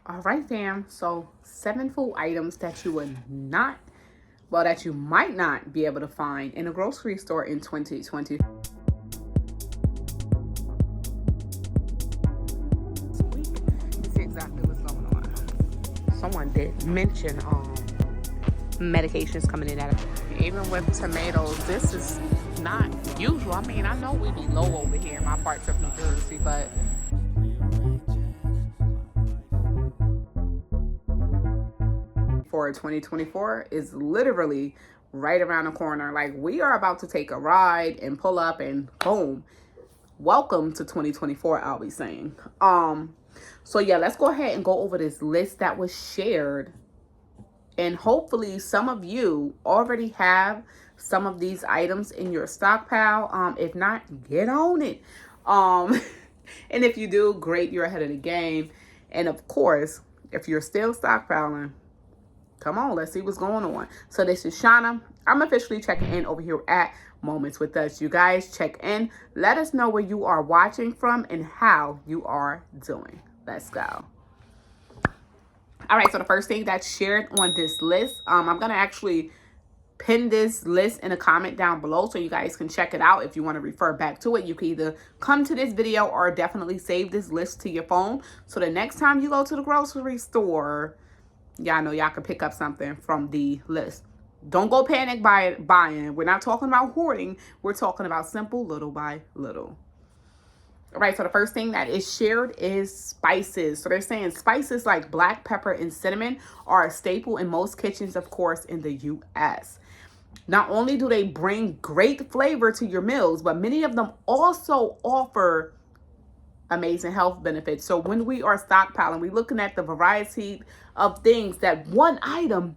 All right, fam. So 7 food items that you would not, well, that you might not be able to find in a grocery store in 2020. You see exactly what's going on. Someone did mention medications coming in at it. Even with tomatoes, this is not usual. I mean, I know we be low over here in my parts of New Jersey, but for 2024 is literally right around the corner. Like, we are about to take a ride and pull up and boom. Welcome to 2024, I'll be saying. So yeah, let's go ahead and go over this list that was shared. And hopefully some of you already have some of these items in your stockpile. If not, get on it. And if you do, great, you're ahead of the game. And of course, if you're still stockpiling, come on, let's see what's going on. So this is Shauna. I'm officially checking in over here at Moments with Us. You guys check in. Let us know where you are watching from and how you are doing. Let's go. All right, so the first thing that's shared on this list, I'm going to actually pin this list in a comment down below so you guys can check it out. If you want to refer back to it, you can either come to this video or definitely save this list to your phone. So the next time you go to the grocery store, y'all know y'all can pick up something from the list. Don't go panic buying. We're not talking about hoarding. We're talking about simple little by little. All right, so the first thing that is shared is spices. So they're saying spices like black pepper and cinnamon are a staple in most kitchens, of course, in the U.S. Not only do they bring great flavor to your meals, but many of them also offer amazing health benefits. So when we are stockpiling, we're looking at the variety of things that one item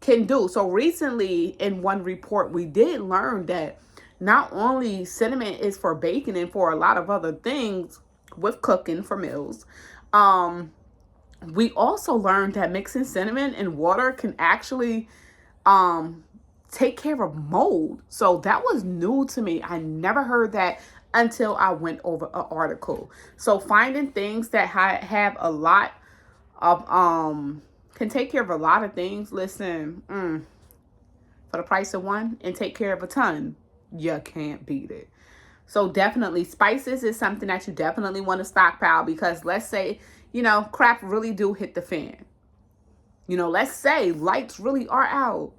can do. So recently in one report, we did learn that not only cinnamon is for baking and for a lot of other things with cooking for meals, we also learned that mixing cinnamon and water can actually take care of mold. So that was new to me. I never heard that until I went over an article. So finding things that have a lot of can take care of a lot of things. Listen, for the price of one and take care of a ton, you can't beat it. So definitely spices is something that you definitely want to stockpile, because let's say, crap really do hit the fan. Let's say lights really are out.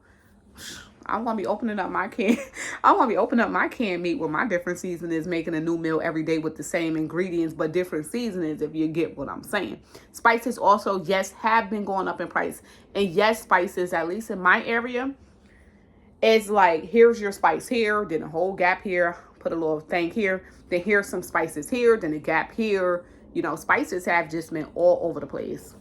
I'm gonna be opening up my can. I'm gonna be opening up my canned meat with my different seasonings, making a new meal every day with the same ingredients but different seasonings, if you get what I'm saying. Spices also, yes, have been going up in price. And yes, spices, at least in my area, it's like, here's your spice here, then a whole gap here, put a little thing here, then here's some spices here, then a gap here. Spices have just been all over the place.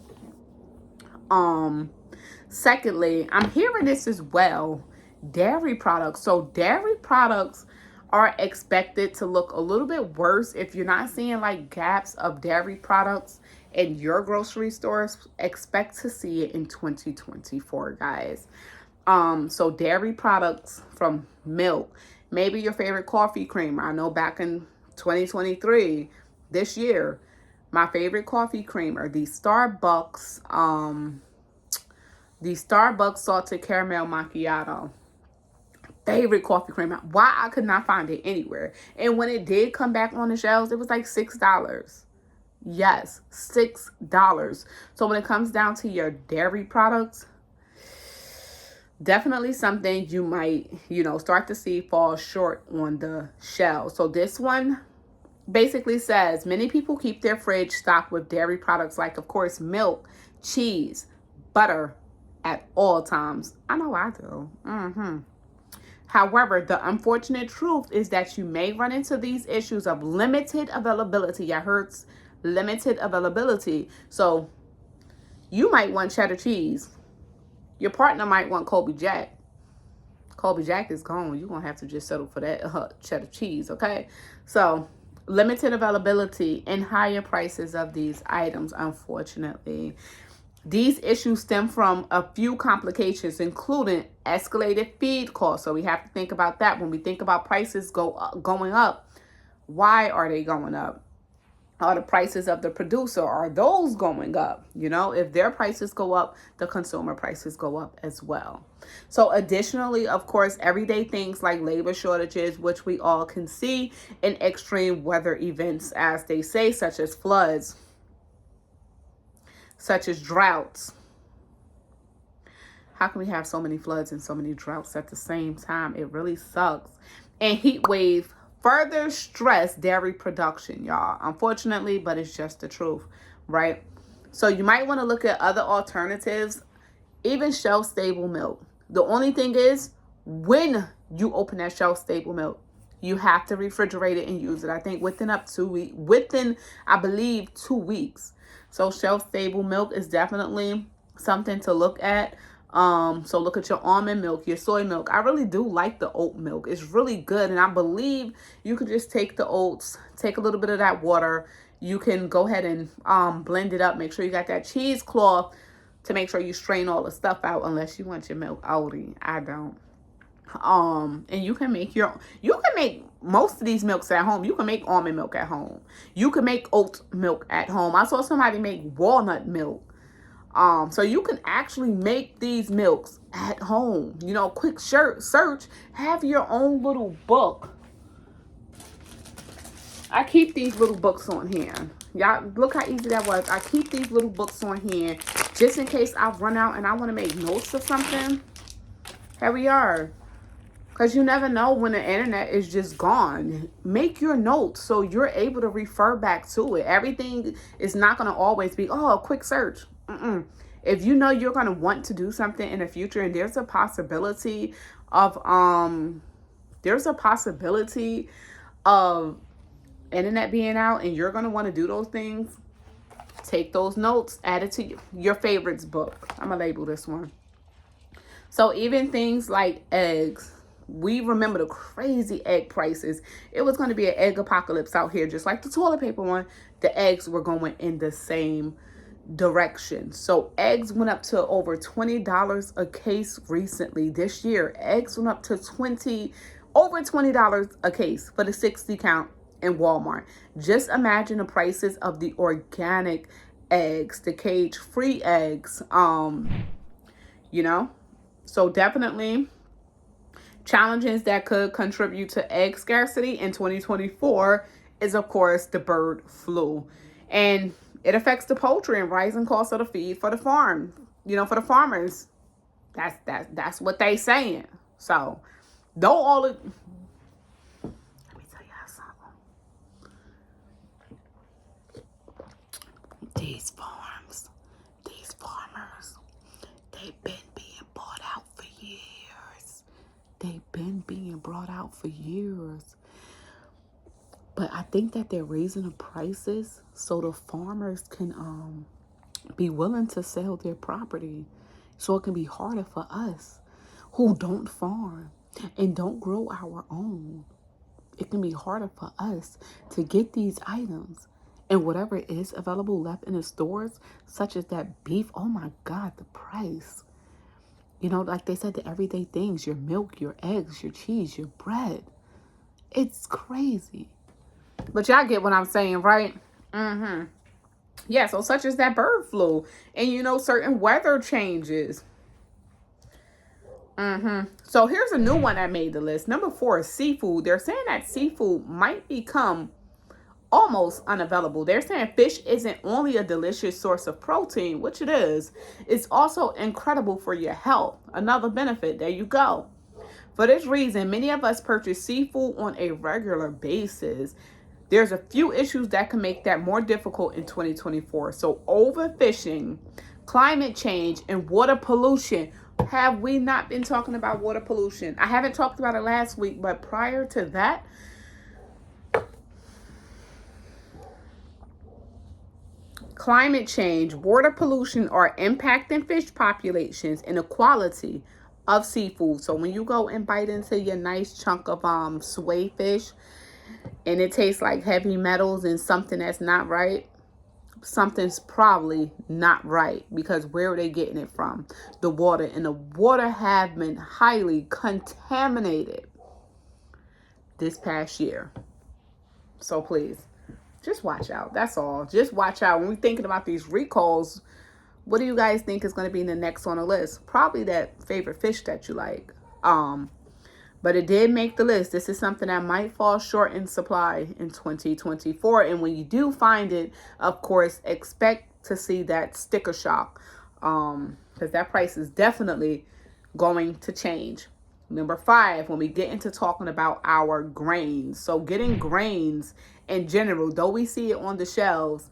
Secondly, I'm hearing this as well, dairy products. So dairy products are expected to look a little bit worse if you're not seeing like gaps of dairy products in your grocery stores. Expect to see it in 2024, guys. So dairy products from milk, maybe your favorite coffee creamer. I know back in 2023, this year, my favorite coffee creamer, the Starbucks salted caramel macchiato. Favorite coffee creamer. Why I could not find it anywhere. And when it did come back on the shelves, it was like $6. Yes, $6. So when it comes down to your dairy products, definitely something you might, start to see fall short on the shelves. So this one basically says many people keep their fridge stocked with dairy products like, of course, milk, cheese, butter at all times. I know I do. However, the unfortunate truth is that you may run into these issues of limited availability. I heard limited availability. So you might want cheddar cheese. Your partner might want Colby Jack. Colby Jack is gone. You're going to have to just settle for that cheddar cheese, okay? So limited availability and higher prices of these items, unfortunately. These issues stem from a few complications, including escalated feed costs. So we have to think about that when we think about prices going up. Why are they going up? Are the prices of the producer, are those going up? You know, if their prices go up, the consumer prices go up as well. So additionally, of course, everyday things like labor shortages, which we all can see, and extreme weather events, as they say, such as floods, such as droughts. How can we have so many floods and so many droughts at the same time? It really sucks. And heat wave further stress dairy production, y'all. Unfortunately, but it's just the truth, right? So you might want to look at other alternatives, even shelf-stable milk. The only thing is, when you open that shelf-stable milk, you have to refrigerate it and use it. I think within, I believe, 2 weeks. So shelf-stable milk is definitely something to look at. So look at your almond milk, your soy milk. I really do like the oat milk. It's really good. And I believe you could just take the oats, take a little bit of that water. You can go ahead and blend it up. Make sure you got that cheesecloth to make sure you strain all the stuff out, unless you want your milk outy. I don't. And you can make most of these milks at home. You can make almond milk at home. You can make oat milk at home. I saw somebody make walnut milk. So you can actually make these milks at home. You know, quick search, have your own little book. I keep these little books on hand. Y'all, look how easy that was. I keep these little books on hand just in case I run out and I want to make notes of something. Here we are. Because you never know when the internet is just gone. Make your notes so you're able to refer back to it. Everything is not going to always be, oh, a quick search. If you know you're going to want to do something in the future, and there's a possibility of internet being out, and you're going to want to do those things, take those notes, add it to your favorites book. I'm going to label this one. So even things like eggs, we remember the crazy egg prices. It was going to be an egg apocalypse out here, just like the toilet paper one. The eggs were going in the same direction. So eggs went up to over $20 a case recently. This year, eggs went up to over $20 a case for the 60 count in Walmart. Just imagine the prices of the organic eggs, the cage-free eggs, you know. So definitely challenges that could contribute to egg scarcity in 2024 is, of course, the bird flu. And it affects the poultry and rising costs of the feed for the farm, you know, for the farmers. That's what they saying. So don't all it. Let me tell y'all something. These farmers, they've been being bought out for years. They've been being brought out for years. But I think that they're raising the prices so the farmers can be willing to sell their property. So it can be harder for us who don't farm and don't grow our own. It can be harder for us to get these items. And whatever is available left in the stores, such as that beef, oh my God, the price. You know, like they said, the everyday things, your milk, your eggs, your cheese, your bread. It's crazy. But y'all get what I'm saying, right? Yeah, so such as that bird flu and, you know, certain weather changes. So here's a new one that made the list. Number 4 is seafood. They're saying that seafood might become almost unavailable. They're saying fish isn't only a delicious source of protein, which it is, it's also incredible for your health. Another benefit. There you go. For this reason, many of us purchase seafood on a regular basis. There's a few issues that can make that more difficult in 2024. So overfishing, climate change, and water pollution. Have we not been talking about water pollution? I haven't talked about it last week, but prior to that, climate change, water pollution are impacting fish populations and the quality of seafood. So when you go and bite into your nice chunk of sway fish and it tastes like heavy metals and something that's not right, something's probably not right, because where are they getting it from? The water. And the water have been highly contaminated this past year. So please, just watch out. That's all. Just watch out. When we're thinking about these recalls, what do you guys think is going to be the next on the list? Probably that favorite fish that you like. But it did make the list. This is something that might fall short in supply in 2024. And when you do find it, of course, expect to see that sticker shock. Because that price is definitely going to change. Number 5, when we get into talking about our grains. So getting grains in general, though we see it on the shelves,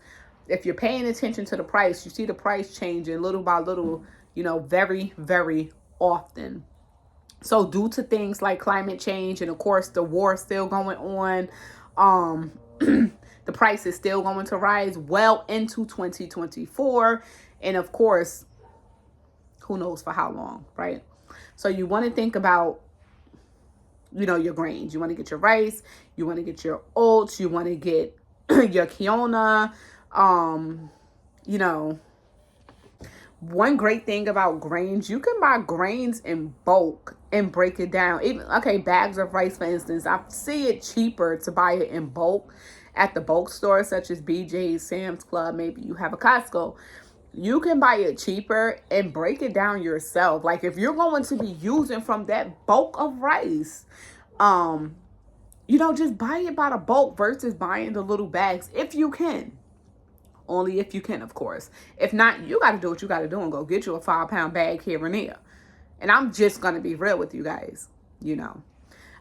if you're paying attention to the price, you see the price changing little by little, very, very often. So due to things like climate change and, of course, the war still going on, the price is still going to rise well into 2024. And, of course, who knows for how long, right? So you want to think about, your grains. You want to get your rice. You want to get your oats. You want to get your quinoa. One great thing about grains, you can buy grains in bulk and break it down. Even, bags of rice, for instance, I see it cheaper to buy it in bulk at the bulk stores such as BJ's, Sam's Club, maybe you have a Costco. You can buy it cheaper and break it down yourself. Like if you're going to be using from that bulk of rice, just buy it by the bulk versus buying the little bags if you can. Only if you can, of course. If not, you got to do what you got to do and go get you a 5-pound bag here and there. And I'm just going to be real with you guys.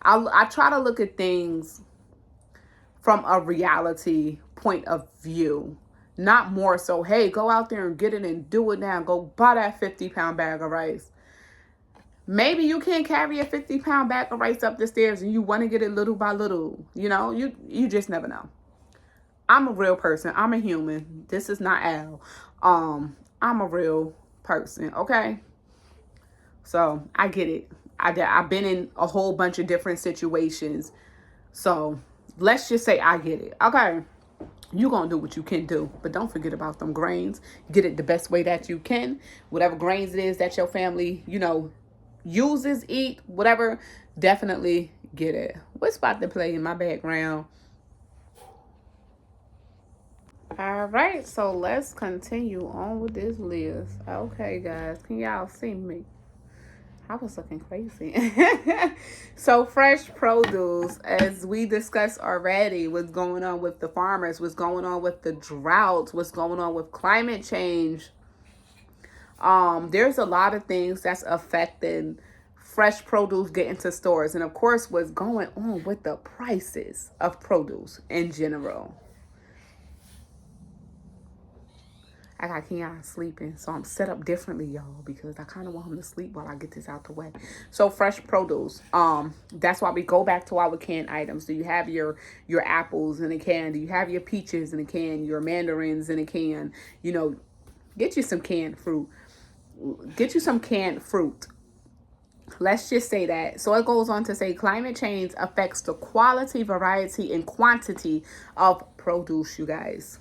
I try to look at things from a reality point of view. Not more so, hey, go out there and get it and do it now. Go buy that 50-pound bag of rice. Maybe you can't carry a 50-pound bag of rice up the stairs and you want to get it little by little. You just never know. I'm a real person. I'm a human. This is not Al. I'm a real person, okay? So, I get it. I've been in a whole bunch of different situations. So, let's just say I get it, okay? You're going to do what you can do. But don't forget about them grains. Get it the best way that you can. Whatever grains it is that your family, uses, eat, whatever, definitely get it. What's about to play in my background? All right, so let's continue on with this list. Okay, guys, can y'all see me? I was looking crazy. So fresh produce, as we discussed already, what's going on with the farmers, what's going on with the droughts, what's going on with climate change. There's a lot of things that's affecting fresh produce getting to stores. And of course, what's going on with the prices of produce in general. I got Keon sleeping, so I'm set up differently, y'all, because I kind of want him to sleep while I get this out the way. So fresh produce, that's why we go back to our canned items. Do you have your apples in a can? Do you have your peaches in a can? Your mandarins in a can? Get you some canned fruit. Get you some canned fruit. Let's just say that. So it goes on to say climate change affects the quality, variety, and quantity of produce, you guys.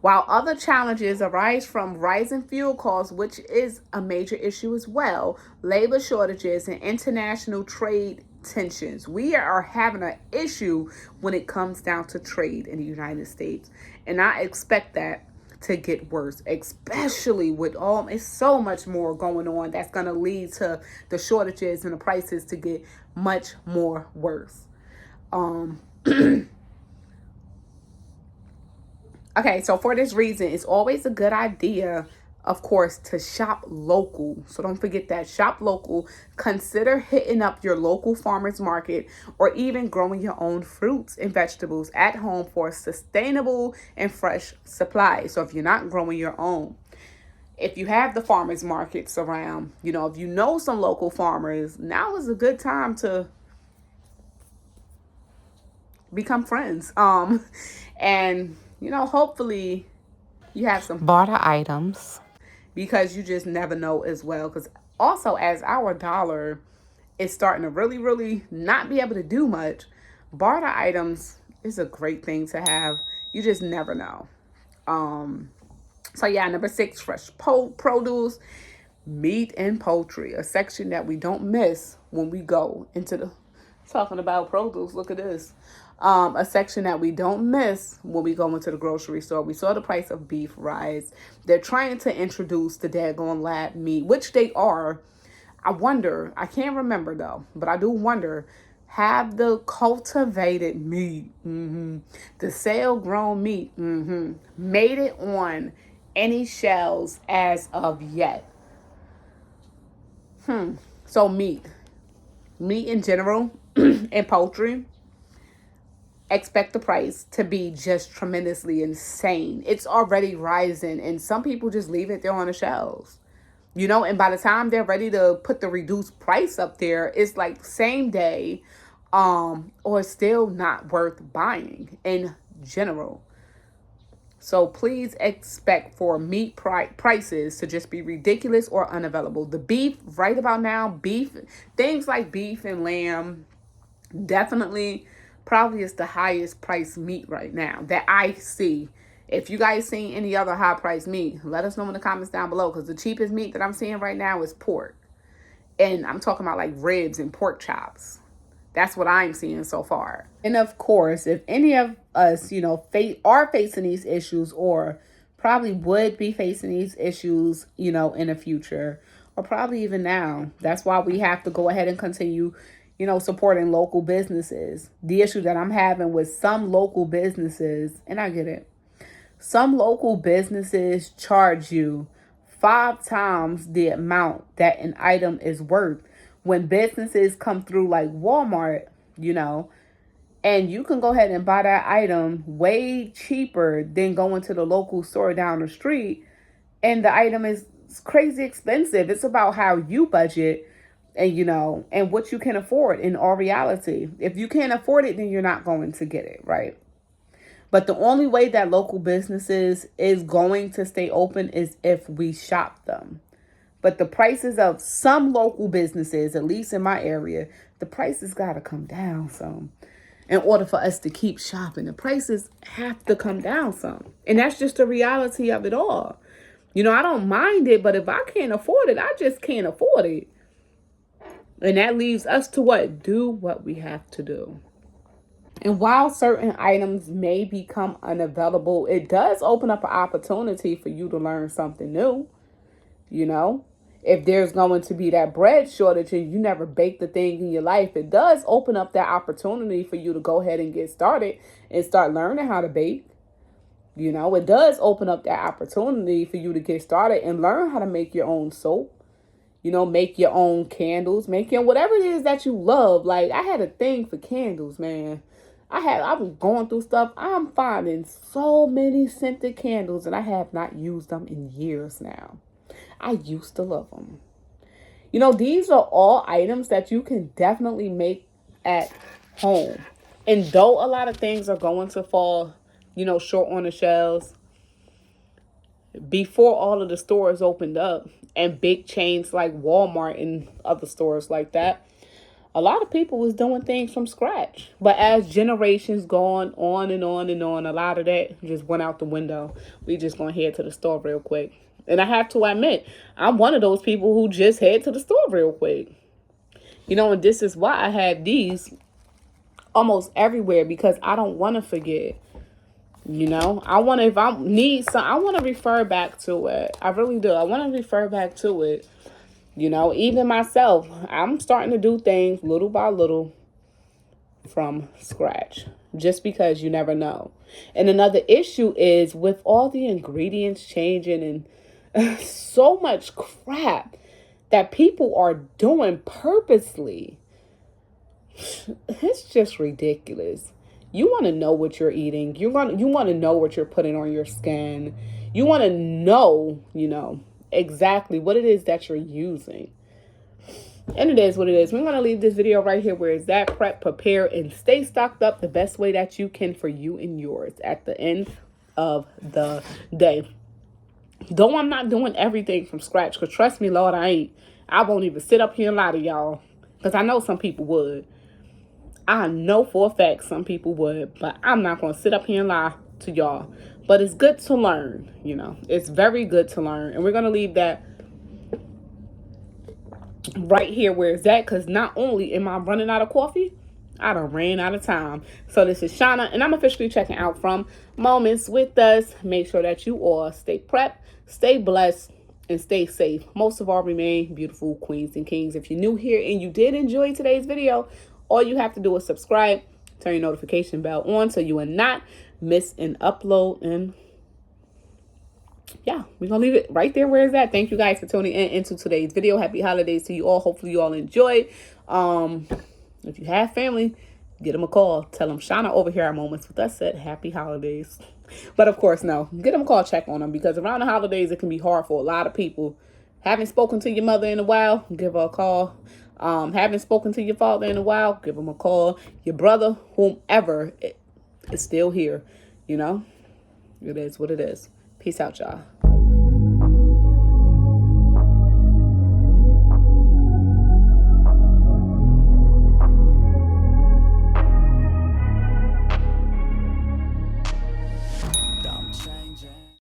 While other challenges arise from rising fuel costs, which is a major issue as well, labor shortages and international trade tensions. We are having an issue when it comes down to trade in the United States. And I expect that to get worse, especially with it's so much more going on that's going to lead to the shortages and the prices to get much more worse. Okay, so for this reason, it's always a good idea, of course, to shop local. So don't forget that. Shop local. Consider hitting up your local farmers market or even growing your own fruits and vegetables at home for sustainable and fresh supply. So if you're not growing your own, if you have the farmers markets around, if you know some local farmers, now is a good time to become friends. And hopefully you have some barter items, because you just never know as well. Because also, as our dollar is starting to really, really not be able to do much, barter items is a great thing to have. You just never know. So yeah, number 6, fresh produce, meat and poultry, a section that we don't miss when we go into the talking about produce. Look at this. A section that we don't miss when we go into the grocery store. We saw the price of beef rise. They're trying to introduce the daggone lab meat, which they are. I wonder, I can't remember though, but I do wonder, have the cultivated meat, the sale grown meat, made it on any shelves as of yet? So meat in general and poultry, expect the price to be just tremendously insane. It's already rising, and some people just leave it there on the shelves. And by the time they're ready to put the reduced price up there, it's like same day, or still not worth buying in general. So please expect for meat prices to just be ridiculous or unavailable. The beef right about now, things like beef and lamb, definitely probably is the highest priced meat right now that I see. If you guys seen any other high priced meat, let us know in the comments down below, because the cheapest meat that I'm seeing right now is pork. And I'm talking about like ribs and pork chops. That's what I'm seeing so far. And of course, if any of us, are facing these issues, or probably would be facing these issues, in the future, or probably even now, that's why we have to go ahead and continue, supporting local businesses. The issue that I'm having with some local businesses, and I get it, some local businesses charge you 5 times the amount that an item is worth. When businesses come through like Walmart, and you can go ahead and buy that item way cheaper than going to the local store down the street, and the item is crazy expensive. It's about how you budget and, and what you can afford in all reality. If you can't afford it, then you're not going to get it, right? But the only way that local businesses is going to stay open is if we shop them. But the prices of some local businesses, at least in my area, the prices got to come down some. In order for us to keep shopping, the prices have to come down some. And that's just the reality of it all. I don't mind it, but if I can't afford it, I just can't afford it. And that leaves us to what? Do what we have to do. And while certain items may become unavailable, it does open up an opportunity for you to learn something new. If there's going to be that bread shortage and you never baked the thing in your life, it does open up that opportunity for you to go ahead and get started and start learning how to bake. It does open up that opportunity for you to get started and learn how to make your own soap. Make your own candles, make your whatever it is that you love. Like, I had a thing for candles, man. I was going through stuff. I'm finding so many scented candles, and I have not used them in years now. I used to love them. These are all items that you can definitely make at home. And though a lot of things are going to fall, short on the shelves, before all of the stores opened up and big chains like Walmart and other stores like that, a lot of people was doing things from scratch. But as generations gone on and on and on, a lot of that just went out the window. We just gonna head to the store real quick. And I have to admit, I'm one of those people who just head to the store real quick. And this is why I have these almost everywhere, because I don't want to forget. I want to, if I need some, I want to refer back to it. I really do. I want to refer back to it. Even myself, I'm starting to do things little by little from scratch, just because you never know. And another issue is with all the ingredients changing and so much crap that people are doing purposely. It's just ridiculous. You want to know what you're eating. You want to know what you're putting on your skin. You want to know, exactly what it is that you're using. And it is what it is. We're going to leave this video right here where it's at. Prep, prepare, and stay stocked up the best way that you can for you and yours at the end of the day. Though I'm not doing everything from scratch, because trust me, Lord, I won't even sit up here and lie to y'all, because I know some people would. I know for a fact some people would, but I'm not going to sit up here and lie to y'all. But it's good to learn, It's very good to learn. And we're going to leave that right here where it's at, because not only am I running out of coffee, I done ran out of time. So this is Shauna, and I'm officially checking out from Moments with Us. Make sure that you all stay prepped, stay blessed, and stay safe. Most of all, remain beautiful queens and kings. If you're new here and you did enjoy today's video, all you have to do is subscribe, turn your notification bell on so you will not miss an upload. And yeah, we're gonna leave it right there where it's at. Thank you guys for tuning in into today's video. Happy holidays to you all. Hopefully you all enjoyed. If you have family, get them a call. Tell them Shauna over here at Moments with Us said happy holidays. But of course, no, get them a call, check on them, because around the holidays it can be hard for a lot of people. Haven't spoken to your mother in a while, give her a call. Haven't spoken to your father in a while, give him a call. Your brother, whomever, is still here. You know, it is what it is. Peace out, y'all.